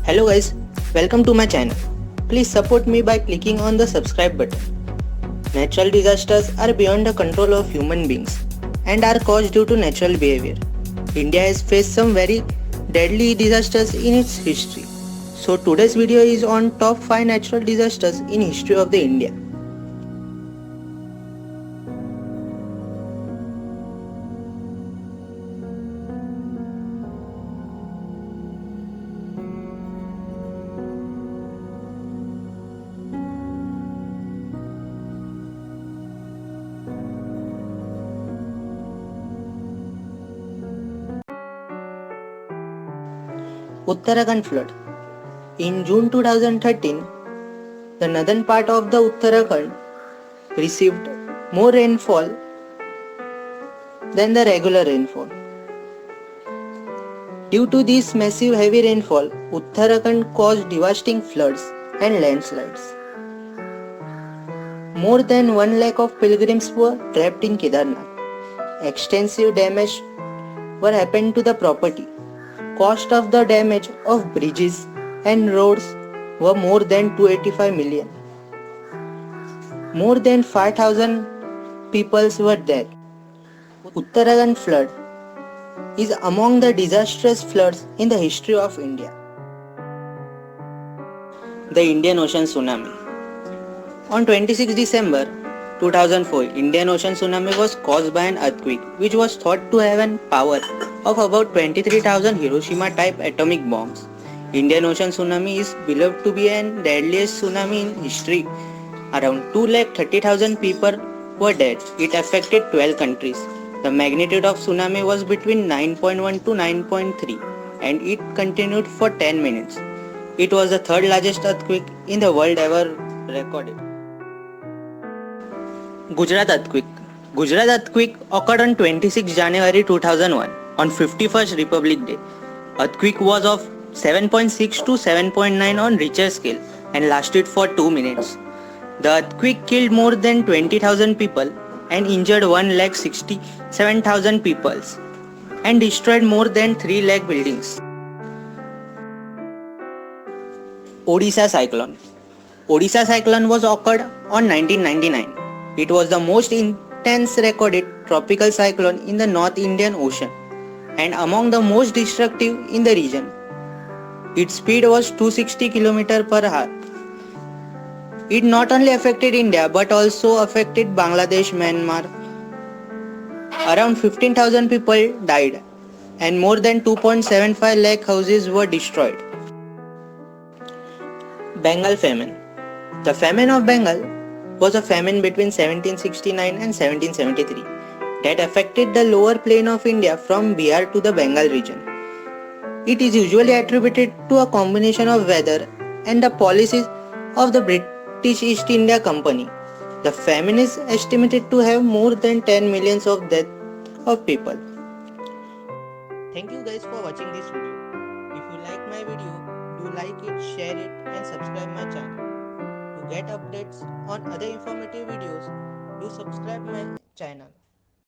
Hello guys, welcome to my channel. Please support me by clicking on the subscribe button. Natural disasters are beyond the control of human beings and are caused due to natural behavior. India has faced some very deadly disasters in its history. So today's video is on top 5 natural disasters in history of the India. Uttarakhand flood. In June 2013, the northern part of the Uttarakhand received more rainfall than the regular rainfall. Due to this massive heavy rainfall, Uttarakhand caused devastating floods and landslides. More than 1 lakh of pilgrims were trapped in Kedarnath. Extensive damage were happened to the property. Cost of the damage of bridges and roads were more than 285 million. More than 5,000 people were dead. Uttarakhand flood is among the disastrous floods in the history of India. The Indian Ocean Tsunami. On 26 December 2004, Indian Ocean Tsunami was caused by an earthquake which was thought to have a power of about 23,000 Hiroshima-type atomic bombs. Indian Ocean Tsunami is believed to be the deadliest tsunami in history. Around 230,000 people were dead. It affected 12 countries. The magnitude of tsunami was between 9.1 to 9.3 and it continued for 10 minutes. It was the third largest earthquake in the world ever recorded. Gujarat earthquake. Gujarat earthquake occurred on 26 January 2001 on 51st Republic Day. Earthquake was of 7.6 to 7.9 on Richter scale and lasted for 2 minutes. The earthquake killed more than 20,000 people and injured 1,67,000 people and destroyed more than 3 lakh buildings. Odisha cyclone. Odisha cyclone was occurred on 1999. It was the most intense recorded tropical cyclone in the North Indian Ocean and among the most destructive in the region. Its speed was 260 km per hour. It not only affected India but also affected Bangladesh, Myanmar. Around 15,000 people died and more than 2.75 lakh houses were destroyed. Bengal famine. The famine of Bengal was a famine between 1769 and 1773 that affected the lower plain of India from Bihar to the Bengal region. It is usually attributed to a combination of weather and the policies of the British East India Company. The famine is estimated to have more than 10 millions of deaths of people. Thank you guys for watching this video. If you like my video, do like it, share it and subscribe my channel. To get updates on other informative videos, do subscribe my channel.